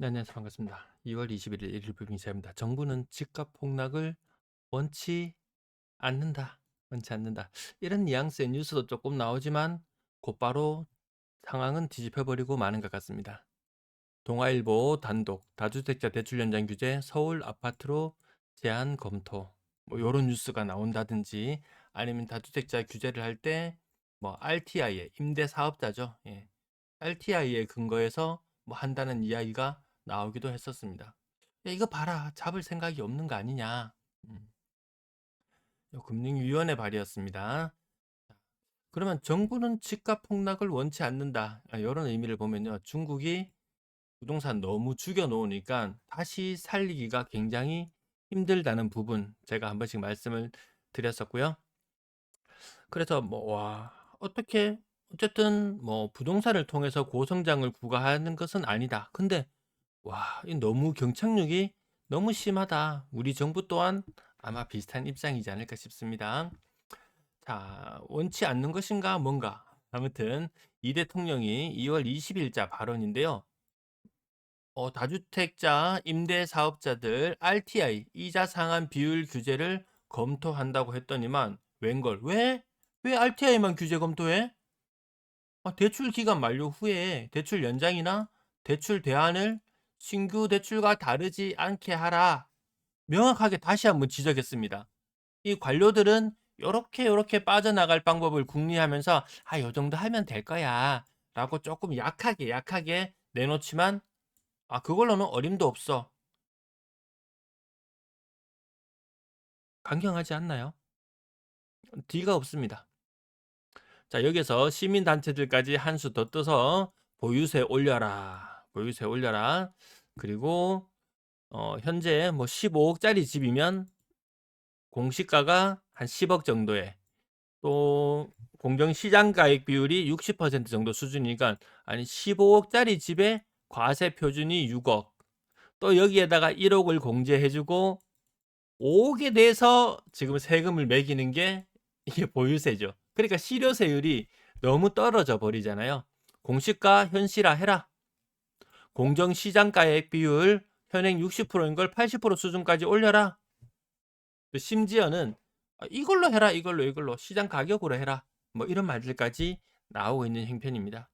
네, 안녕하세요. 반갑습니다. 2월 21일 일요일 기자입니다. 정부는 집값 폭락을 원치 않는다. 원치 않는다. 이런 뉘앙스의 뉴스도 조금 나오지만 곧바로 상황은 뒤집혀버리고 마는 것 같습니다. 동아일보 단독 다주택자 대출 연장 규제 서울 아파트로 제한 검토. 뭐 요런 뉴스가 나온다든지 아니면 다주택자 규제를 할 때 뭐 RTI에 임대 사업자죠. 예. RTI에 근거해서 뭐 한다는 이야기가 나오기도 했었습니다. 야, 이거 봐라. 잡을 생각이 없는 거 아니냐. 음, 요 금융위원회 발의였습니다. 그러면 정부는 집값 폭락을 원치 않는다. 이런 의미를 보면요. 중국이 부동산 너무 죽여놓으니까 다시 살리기가 굉장히 힘들다는 부분 제가 한 번씩 말씀을 드렸었고요. 그래서 어떻게 어쨌든 뭐 부동산을 통해서 고성장을 구가하는 것은 아니다. 근데 이 너무 경착륙이 너무 심하다. 우리 정부 또한 아마 비슷한 입장이지 않을까 싶습니다. 자, 원치 않는 것인가 뭔가. 아무튼 이 대통령이 2월 20일자 발언인데요. 다주택자 임대 사업자들 RTI 이자 상한 비율 규제를 검토한다고 했더니만 웬걸? 왜 RTI만 규제 검토해? 대출 기간 만료 후에 대출 연장이나 대출 대안을 신규 대출과 다르지 않게 하라. 명확하게 다시 한번 지적했습니다. 이 관료들은 요렇게 빠져나갈 방법을 궁리하면서 요 정도 하면 될 거야 라고 조금 약하게 내놓지만 그걸로는 어림도 없어. 강경하지 않나요? 뒤가 없습니다. 자, 여기서 시민단체들까지 한 수 더 떠서 보유세 올려라. 보유세 올려라. 그리고 현재 뭐 15억짜리 집이면 공시가가 한 10억 정도에 또 공정시장가액 비율이 60% 정도 수준이니까 아니 15억짜리 집에 과세 표준이 6억 또 여기에다가 1억을 공제해주고 5억에 대해서 지금 세금을 매기는 게 이게 보유세죠. 그러니까 실효세율이 너무 떨어져 버리잖아요. 공시가 현실화 해라. 공정시장가액 비율 현행 60%인 걸 80% 수준까지 올려라. 심지어는 이걸로 해라. 이걸로 시장 가격으로 해라. 뭐 이런 말들까지 나오고 있는 형편입니다.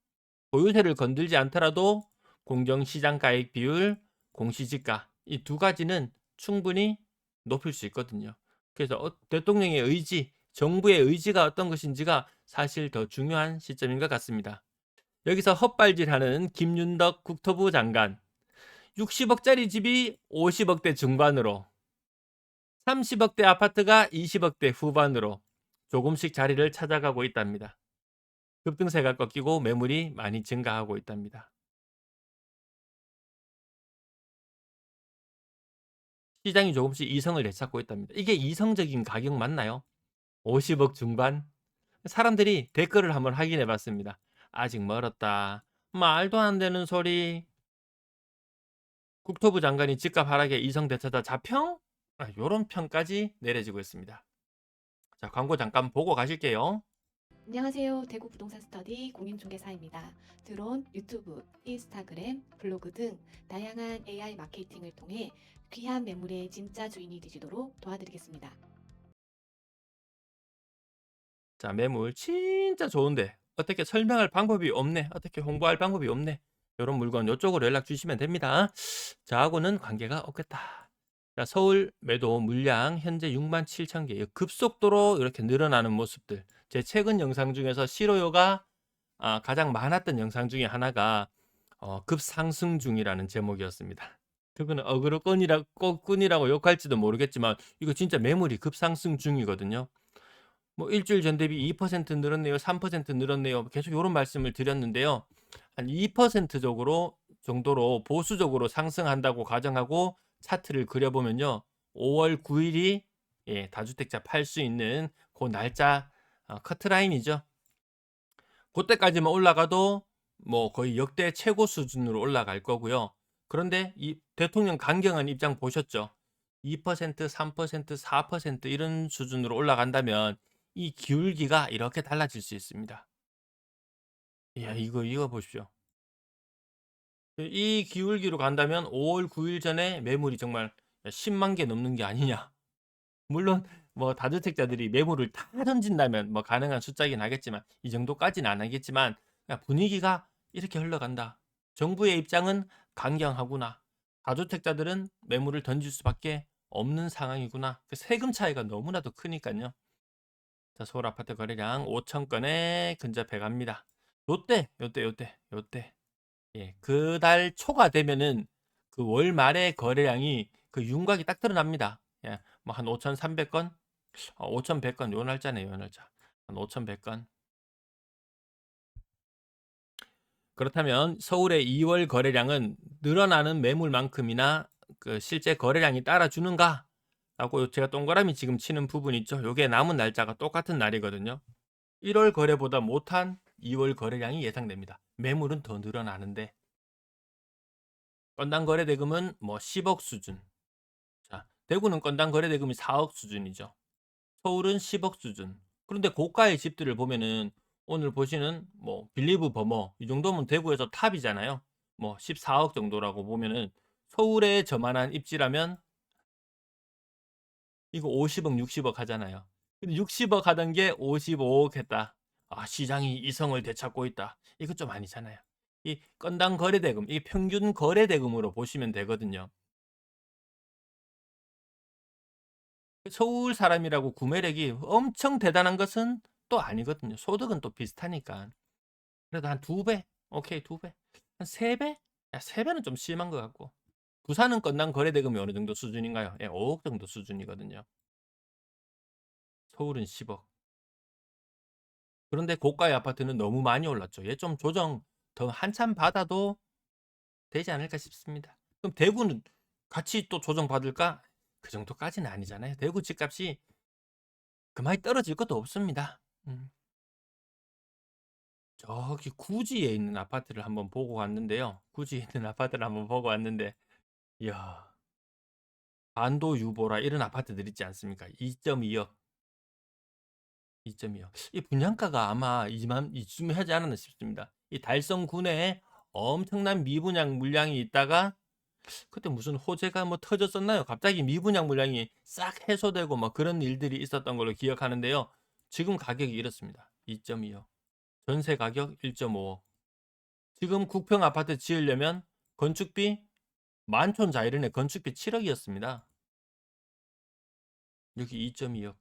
보유세를 건들지 않더라도 공정시장가액 비율, 공시지가 이 두 가지는 충분히 높일 수 있거든요. 그래서 대통령의 의지, 정부의 의지가 어떤 것인지가 사실 더 중요한 시점인 것 같습니다. 여기서 헛발질하는 김윤덕 국토부 장관 60억짜리 집이 50억대 중반으로 30억대 아파트가 20억대 후반으로 조금씩 자리를 찾아가고 있답니다. 급등세가 꺾이고 매물이 많이 증가하고 있답니다. 시장이 조금씩 이성을 되찾고 있답니다. 이게 이성적인 가격 맞나요? 50억 중반? 사람들이 댓글을 한번 확인해 봤습니다. 아직 멀었다. 말도 안 되는 소리. 국토부 장관이 집값 하락에 이성 대처다 자평? 요런 평까지 내려지고 있습니다. 자, 광고 잠깐 보고 가실게요. 안녕하세요. 대구 부동산 스터디 공인중개사입니다. 드론, 유튜브, 인스타그램, 블로그 등 다양한 AI 마케팅을 통해 귀한 매물의 진짜 주인이 되시도록 도와드리겠습니다. 자, 매물 진짜 좋은데 어떻게 설명할 방법이 없네. 어떻게 홍보할 방법이 없네. 요런 물건 요쪽으로 연락 주시면 됩니다. 저하고는 관계가 없겠다. 자, 서울 매도 물량 현재 6만 7천 개. 급속도로 이렇게 늘어나는 모습들. 제 최근 영상 중에서 실효요가 가장 많았던 영상 중에 하나가 급상승 중이라는 제목이었습니다. 그거는 어그로꾼이라고 욕할지도 모르겠지만 이거 진짜 매물이 급상승 중이거든요. 뭐 일주일 전 대비 2% 늘었네요. 3% 늘었네요. 계속 요런 말씀을 드렸는데요. 한 2% 정도로 보수적으로 상승한다고 가정하고 차트를 그려보면요. 5월 9일이 다주택자 팔 수 있는 그 날짜 커트라인이죠. 그때까지만 올라가도 뭐 거의 역대 최고 수준으로 올라갈 거고요. 그런데 이 대통령 강경한 입장 보셨죠? 2%, 3%, 4% 이런 수준으로 올라간다면 이 기울기가 이렇게 달라질 수 있습니다. 이야, 이거 보십시오. 이 기울기로 간다면 5월 9일 전에 매물이 정말 10만 개 넘는 게 아니냐. 물론 뭐 다주택자들이 매물을 다 던진다면 뭐 가능한 숫자긴 하겠지만 이 정도까지는 안 하겠지만 그냥 분위기가 이렇게 흘러간다. 정부의 입장은 강경하구나. 다주택자들은 매물을 던질 수밖에 없는 상황이구나. 그 세금 차이가 너무나도 크니까요. 자, 서울 아파트 거래량 5천 건에 근접해 갑니다. 요때. 예, 그달 초가 되면은 그 월 말의 거래량이 그 윤곽이 딱 드러납니다. 예, 뭐 한 5,300건, 5,100건 요 날짜네요, 요 날짜. 한 5,100건. 그렇다면 서울의 2월 거래량은 늘어나는 매물만큼이나 그 실제 거래량이 따라주는가? 라고 제가 동그라미 지금 치는 부분 있죠. 요게 남은 날짜가 똑같은 날이거든요. 1월 거래보다 못한 2월 거래량이 예상됩니다. 매물은 더 늘어나는데 건당 거래 대금은 뭐 10억 수준. 자, 대구는 건당 거래 대금이 4억 수준이죠. 서울은 10억 수준. 그런데 고가의 집들을 보면은 오늘 보시는 뭐 빌리브 버머 이 정도면 대구에서 탑이잖아요. 뭐 14억 정도라고 보면은 서울에 저만한 입지라면 이거 50억, 60억 하잖아요. 근데 60억 하던 게 55억 했다. 아, 시장이 이성을 되찾고 있다. 이거 좀 아니잖아요. 이 건당 거래 대금, 이 평균 거래 대금으로 보시면 되거든요. 서울 사람이라고 구매력이 엄청 대단한 것은 또 아니거든요. 소득은 또 비슷하니까. 그래도 한 2배? 오케이, 2배. 한 3배? 야, 3배는 좀 심한 것 같고. 부산은 건당 거래 대금이 어느 정도 수준인가요? 예, 5억 정도 수준이거든요. 서울은 10억. 그런데 고가의 아파트는 너무 많이 올랐죠. 얘 좀 조정 더 한참 받아도 되지 않을까 싶습니다. 그럼 대구는 같이 또 조정 받을까? 그 정도까지는 아니잖아요. 대구 집값이 그만이 떨어질 것도 없습니다. 저기 구지에 있는 아파트를 한번 보고 왔는데요. 구지에 있는 아파트를 한번 보고 왔는데, 이야, 반도 유보라 이런 아파트들 있지 않습니까? 2.2억, 2.2억. 이 분양가가 아마 이쯤 하지 않았나 싶습니다. 이 달성군에 엄청난 미분양 물량이 있다가 그때 무슨 호재가 뭐 터졌었나요? 갑자기 미분양 물량이 싹 해소되고 뭐 그런 일들이 있었던 걸로 기억하는데요. 지금 가격이 이렇습니다. 2.2억. 전세 가격 1.5억. 지금 국평 아파트 지으려면 건축비 만촌 자이른의 건축비 7억이었습니다. 여기 2.2억.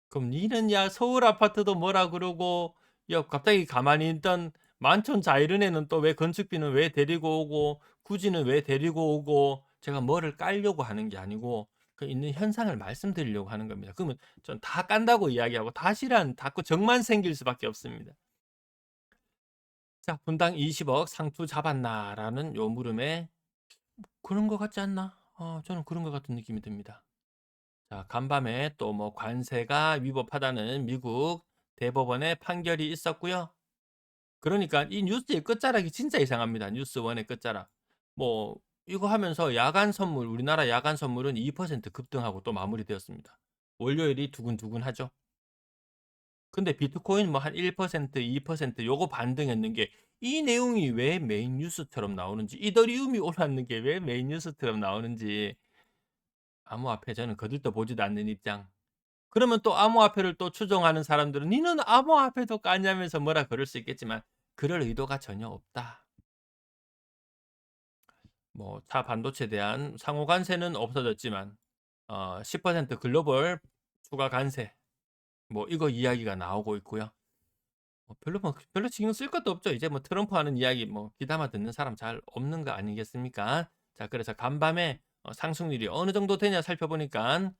그럼 니는 야 서울 아파트도 뭐라 그러고 야 갑자기 가만히 있던 만촌 자이른에는 또 왜 건축비는 왜 데리고 오고 구지는 왜 데리고 오고 제가 뭐를 깔려고 하는 게 아니고 그 있는 현상을 말씀드리려고 하는 겁니다. 그러면 전 다 깐다고 이야기하고 다시란 자꾸 정만 생길 수밖에 없습니다. 자, 분당 20억 상투 잡았나라는 요 물음에 그런 것 같지 않나? 저는 그런 것 같은 느낌이 듭니다. 자, 간밤에 또 뭐 관세가 위법하다는 미국 대법원의 판결이 있었고요. 그러니까 이 뉴스의 끝자락이 진짜 이상합니다. 뉴스원의 끝자락. 뭐 이거 하면서 야간 선물, 우리나라 야간 선물은 2% 급등하고 또 마무리되었습니다. 월요일이 두근두근하죠. 근데 비트코인 뭐 한 1%, 2% 요거 반등했는 게 이 내용이 왜 메인 뉴스처럼 나오는지, 이더리움이 올랐는 게 왜 메인 뉴스처럼 나오는지 암호화폐 저는 거들떠 보지도 않는 입장. 그러면 또 암호화폐를 또 추종하는 사람들은 니는 암호화폐도 까냐면서 뭐라 그럴 수 있겠지만 그럴 의도가 전혀 없다. 뭐 차 반도체에 대한 상호 관세는 없어졌지만 10% 글로벌 추가 관세 뭐 이거 이야기가 나오고 있고요. 별로 신경 쓸 것도 없죠. 이제 뭐 트럼프 하는 이야기 뭐 귀담아 듣는 사람 잘 없는 거 아니겠습니까? 자, 그래서 간밤에 상승률이 어느 정도 되냐 살펴보니까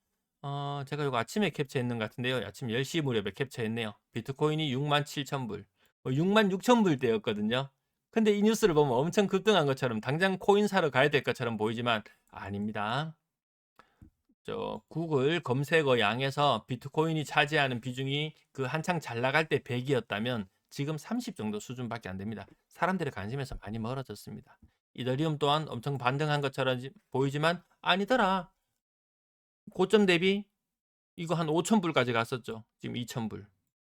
제가 이거 아침에 캡처했는 것 같은데요. 아침 10시 무렵에 캡처했네요. 비트코인이 67,000불, 66,000불대였거든요. 근데 이 뉴스를 보면 엄청 급등한 것처럼 당장 코인 사러 가야 될 것처럼 보이지만 아닙니다. 저 구글 검색어 양에서 비트코인이 차지하는 비중이 그 한창 잘 나갈 때 100이었다면 지금 30 정도 수준밖에 안 됩니다. 사람들의 관심에서 많이 멀어졌습니다. 이더리움 또한 엄청 반등한 것처럼 보이지만 아니더라. 고점 대비 이거 한 5,000불까지 갔었죠. 지금 2,000불.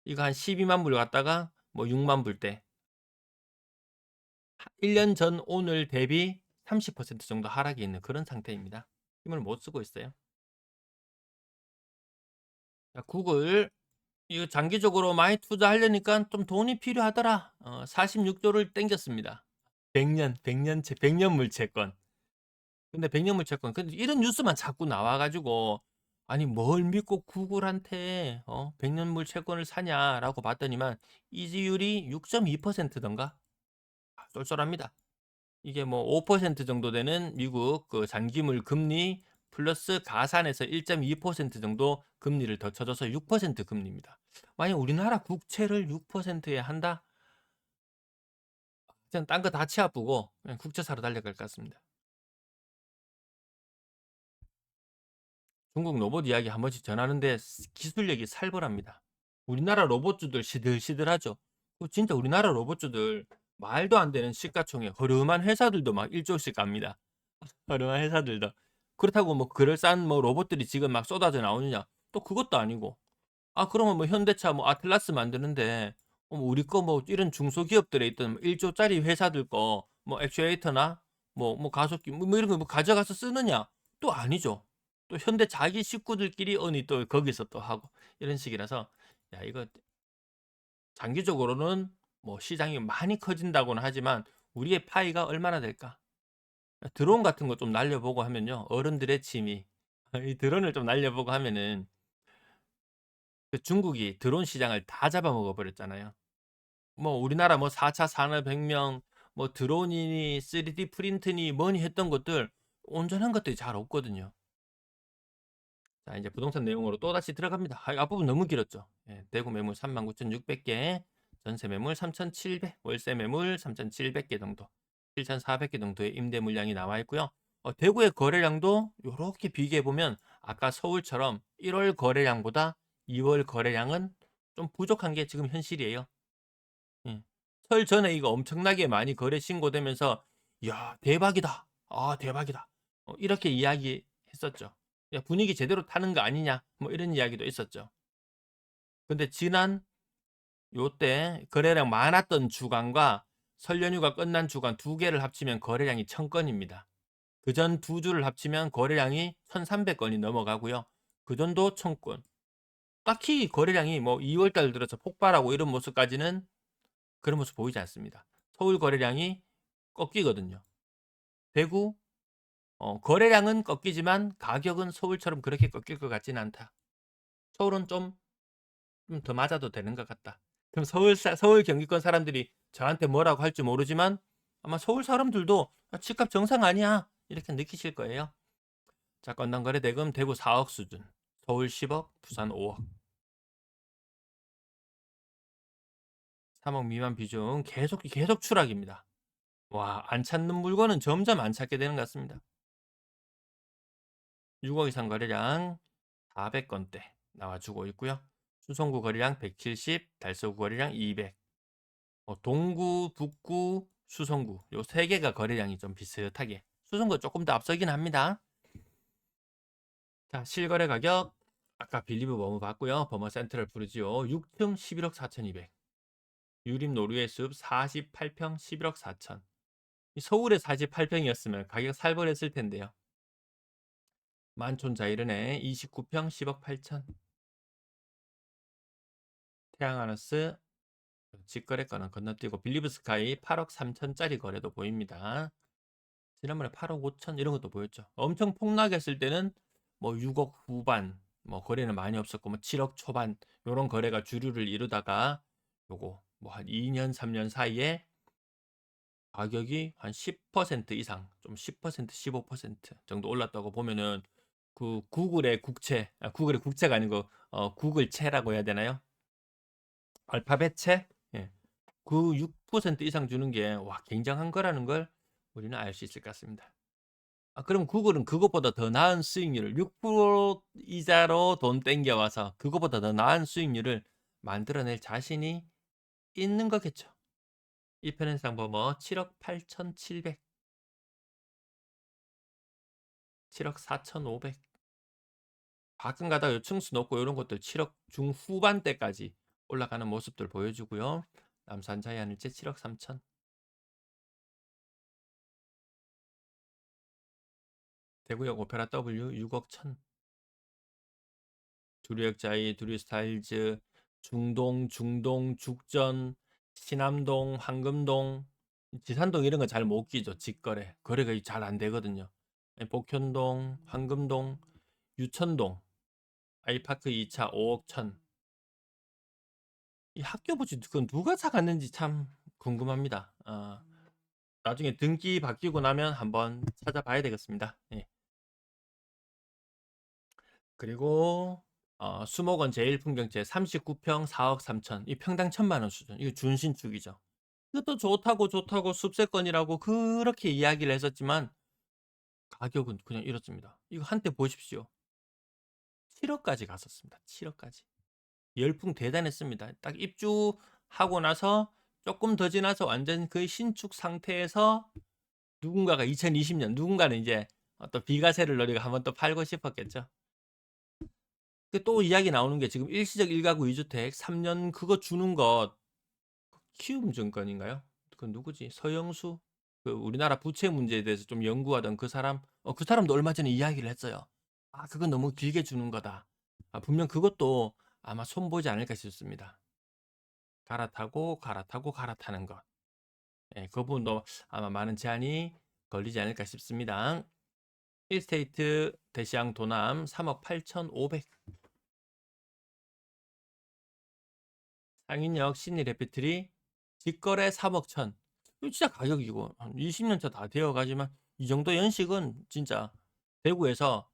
이거 한 12만 불 갔다가 뭐 6만 불대. 1년 전 오늘 대비 30% 정도 하락이 있는 그런 상태입니다. 힘을 못 쓰고 있어요. 자, 구글 이거 장기적으로 많이 투자하려니까 좀 돈이 필요하더라. 46조를 땡겼습니다. 100년 물채권. 근데 100년 물채권. 근데 이런 뉴스만 자꾸 나와 가지고 아니 뭘 믿고 구글한테 100년 물채권을 사냐라고 봤더니만 이지율이 6.2%던가. 쏠쏠합니다. 이게 뭐 5% 정도 되는 미국 그 장기물 금리 플러스 가산에서 1.2% 정도 금리를 더 쳐줘서 6% 금리입니다. 만약 우리나라 국채를 6%에 한다? 그냥 딴 거 다 치아프고 그냥 국채 사러 달려갈 것 같습니다. 중국 로봇 이야기 한 번씩 전하는데 기술력이 살벌합니다. 우리나라 로봇주들 시들시들하죠. 진짜 우리나라 로봇주들 말도 안 되는 시가총액 허름한 회사들도 막 1조씩 갑니다. 허름한 회사들도. 그렇다고 뭐 그럴싸한 뭐 로봇들이 지금 막 쏟아져 나오느냐? 또 그것도 아니고. 아 그러면 뭐 현대차 뭐 아틀라스 만드는데 뭐 우리 거 뭐 이런 중소기업들에 있던 1조짜리 회사들 거 뭐 액추에이터나 뭐 가속기 뭐 이런 거 뭐 가져가서 쓰느냐? 또 아니죠. 또 현대 자기 식구들끼리 어니 또 거기서 또 하고 이런 식이라서 야 이거 장기적으로는 뭐 시장이 많이 커진다고는 하지만 우리의 파이가 얼마나 될까? 드론 같은 거 좀 날려보고 하면요. 어른들의 취미. 이 드론을 좀 날려보고 하면은 그 중국이 드론 시장을 다 잡아먹어 버렸잖아요. 뭐 우리나라 뭐 4차 산업혁명 뭐 드론이니 3D 프린트니 뭐니 했던 것들 온전한 것들이 잘 없거든요. 자 이제 부동산 내용으로 또다시 들어갑니다. 앞부분 너무 길었죠. 예, 대구 매물 39,600개, 전세 매물 3,700, 월세 매물 3,700개 정도, 7,400개 정도의 임대 물량이 나와 있고요. 대구의 거래량도 요렇게 비교해 보면 아까 서울처럼 1월 거래량보다 2월 거래량은 좀 부족한 게 지금 현실이에요. 예. 설 전에 이거 엄청나게 많이 거래 신고되면서 "야 대박이다. 아 대박이다." 이렇게 이야기했었죠. "야 분위기 제대로 타는 거 아니냐." 뭐 이런 이야기도 있었죠. 근데 지난 요때 거래량 많았던 주간과 설 연휴가 끝난 주간 두 개를 합치면 거래량이 1,000건입니다. 그전 두 주를 합치면 거래량이 1,300건이 넘어가고요. 그전도 1,000건. 딱히 거래량이 뭐 2월 달 들어서 폭발하고 이런 모습까지는 그런 모습 보이지 않습니다. 서울 거래량이 꺾이거든요. 대구 거래량은 꺾이지만 가격은 서울처럼 그렇게 꺾일 것 같지는 않다. 서울은 좀 더 맞아도 되는 것 같다. 그럼 서울 경기권 사람들이 저한테 뭐라고 할지 모르지만 아마 서울 사람들도 '아 집값 정상 아니야.' 이렇게 느끼실 거예요. 자 건당 거래 대금 대구 4억 수준, 서울 10억, 부산 5억. 3억 미만 비중 계속 추락입니다. 와 안 찾는 물건은 점점 안 찾게 되는 것 같습니다. 6억 이상 거래량 400건대 나와주고 있고요. 수성구 거래량 170, 달서구 거래량 200. 동구, 북구, 수성구 요 세 개가 거래량이 좀 비슷하게. 수성구가 조금 더 앞서긴 합니다. 자, 실거래 가격 아까 빌리브 워무 봤고요. 버머 센트럴 부르지오 6층 11억 4,200. 유림 노르웨이 숲 48평 11억 4천. 서울에 48평이었으면 가격 살벌했을 텐데요. 만촌 자이른에 29평 10억 8천. 태양하너스 직거래가는 건너뛰고 빌리브 스카이 8억 3천짜리 거래도 보입니다. 지난번에 8억 5천 이런 것도 보였죠. 엄청 폭락했을 때는 뭐 6억 후반 뭐 거래는 많이 없었고 뭐 7억 초반 요런 거래가 주류를 이루다가 요거 뭐 한 2년 3년 사이에 가격이 한 10% 이상 좀 10% 15% 정도 올랐다고 보면은 그 구글의 국채 구글의 국채가 아니고 구글채라고 해야 되나요? 알파벳채? 예. 그 6% 이상 주는 게 와 굉장한 거라는 걸 우리는 알 수 있을 것 같습니다. 그럼 구글은 그것보다 더 나은 수익률을 6% 이자로 돈 땡겨와서 그것보다 더 나은 수익률을 만들어낼 자신이 있는 거겠죠. 이편현상 범어 7억 8,700, 7억 4,500. 가끔 가다가 요층수 높고 이런 것들 7억 중후반대까지 올라가는 모습들 보여주고요. 남산 자이하늘재 7억 3천. 대구역 오페라 W 6억 1천. 두류역자이, 두류스타일즈, 중동, 죽전, 신암동, 황금동, 지산동 이런 거 잘 못 끼죠. 직거래. 거래가 잘 안 되거든요. 복현동, 황금동, 유천동, 아이파크 2차 5억 1천. 이 학교 부지 그건 누가 사갔는지 참 궁금합니다. 나중에 등기 바뀌고 나면 한번 찾아봐야 되겠습니다. 예. 그리고 수목원 제1풍경채 39평 4억 3천. 이 평당 1,000만 원 수준. 이거 준신축이죠. 이것도 좋다고 숲세권이라고 그렇게 이야기를 했었지만 가격은 그냥 이렇습니다. 이거 한때 보십시오. 7억까지 갔었습니다. 7억까지. 열풍 대단했습니다. 딱 입주하고 나서 조금 더 지나서 완전 거의 신축 상태에서 누군가가 2020년 누군가는 이제 또 비과세를 노리고 한번 또 팔고 싶었겠죠. 또 이야기 나오는 게 지금 일시적 1가구 2주택 3년 그거 주는 것 키움증권인가요? 그 누구지? 서영수? 그 우리나라 부채 문제에 대해서 좀 연구하던 그 사람? 그 사람도 얼마 전에 이야기를 했어요. 그건 너무 길게 주는 거다. 분명 그것도 아마 손보지 않을까 싶습니다. 갈아타는 것. 예, 그 부분도 아마 많은 제한이 걸리지 않을까 싶습니다. 1스테이트 대시양 도남 3억 8,500. 상인역 신일 레피트리 직거래 3억 1천. 이거 진짜 가격이고 한 20년 차 다 되어 가지만 이 정도 연식은 진짜 대구에서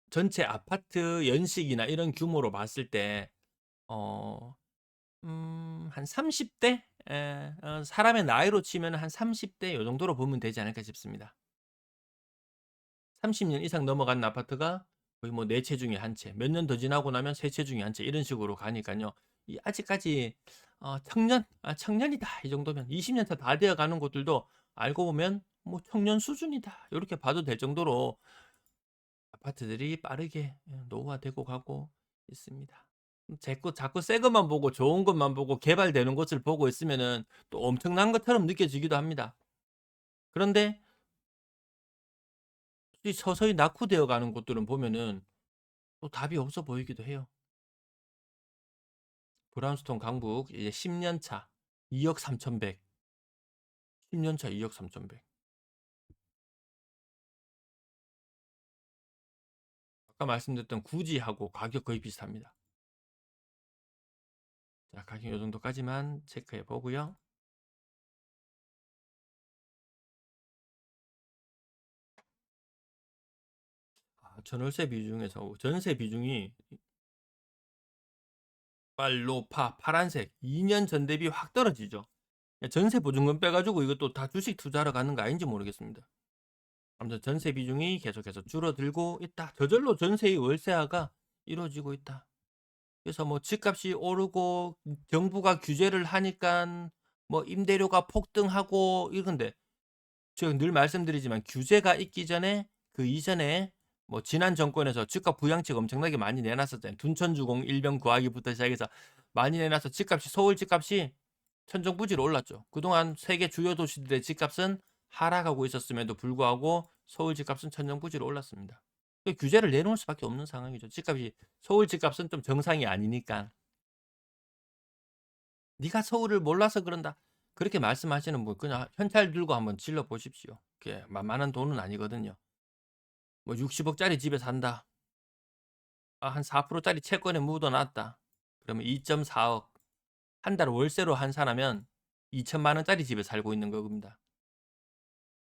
전체 아파트 연식이나 이런 규모로 봤을 때 한 30대? 사람의 나이로 치면 한 30대 요 정도로 보면 되지 않을까 싶습니다. 30년 이상 넘어간 아파트가 거의 뭐 4채 중에 1채, 몇 년 더 지나고 나면 3채 중에 1채 이런 식으로 가니까요. 이 아직까지 청년이다 이 정도면 20년 차 다 되어 가는 곳들도 알고 보면 뭐 청년 수준이다 요렇게 봐도 될 정도로 아파트들이 빠르게 노후화되고 가고 있습니다. 자꾸 새 것만 보고 좋은 것만 보고 개발되는 곳을 보고 있으면은 또 엄청난 것처럼 느껴지기도 합니다. 그런데 이 서서히 낙후되어 가는 곳들은 보면은 또 답이 없어 보이기도 해요. 브라운스톤 강북 이제 10년 차 2억 3,100. 10년 차 2억 3,100. 아까 말씀드렸던 구지하고 가격 거의 비슷합니다. 자, 가격 요 정도까지만 체크해 보고요. 전월세 비중에서 전세 비중이 빨로파 파란색 2년 전 대비 확 떨어지죠. 전세 보증금 빼가지고 이것도 다 주식 투자하러 가는 거 아닌지 모르겠습니다. 아무튼 전세 비중이 계속해서 줄어들고 있다. 저절로 전세의 월세화가 이루어지고 있다. 그래서 뭐 집값이 오르고 정부가 규제를 하니까 뭐 임대료가 폭등하고 이건데 제가 늘 말씀드리지만 규제가 있기 전에 그 이전에 뭐 지난 정권에서 집값 부양책 엄청나게 많이 내놨었잖아요. 둔천주공 일병 구하기부터 시작해서 많이 내놔서 집값이 서울 집값이 천정부지로 올랐죠. 그동안 세계 주요 도시들의 집값은 하락하고 있었음에도 불구하고 서울 집값은 천정부지로 올랐습니다. 규제를 내놓을 수밖에 없는 상황이죠. 집값이 서울 집값은 좀 정상이 아니니까. 네가 서울을 몰라서 그런다. 그렇게 말씀하시는 분 그냥 현찰 들고 한번 질러 보십시오. 그게 만만한 돈은 아니거든요. 뭐 60억짜리 집에 산다. 한 4%짜리 채권에 묻어놨다. 그러면 2.4억. 한 달 월세로 환산하면 2천만 원짜리 집에 살고 있는 겁니다.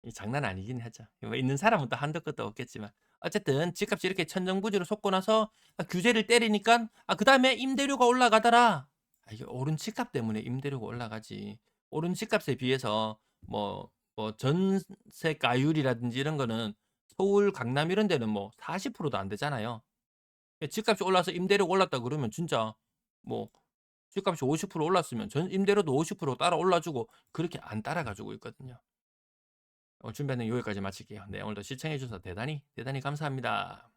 이 장난 아니긴 하죠. 뭐 있는 사람은 또 한도 끝도 없겠지만 어쨌든 집값이 이렇게 천정부지로 솟고 나서 규제를 때리니까 그다음에 임대료가 올라가더라. 이게 오른 집값 때문에 임대료가 올라가지. 오른 집값에 비해서 뭐 전세가율이라든지 이런 거는 서울, 강남 이런 데는 뭐 40%도 안 되잖아요. 집값이 올라서 임대료가 올랐다 그러면 진짜 뭐 집값이 50% 올랐으면 전 임대료도 50% 따라 올라주고 그렇게 안 따라가지고 있거든요. 준비는 여기까지 마칠게요. 네, 오늘도 시청해 주셔서 대단히 감사합니다.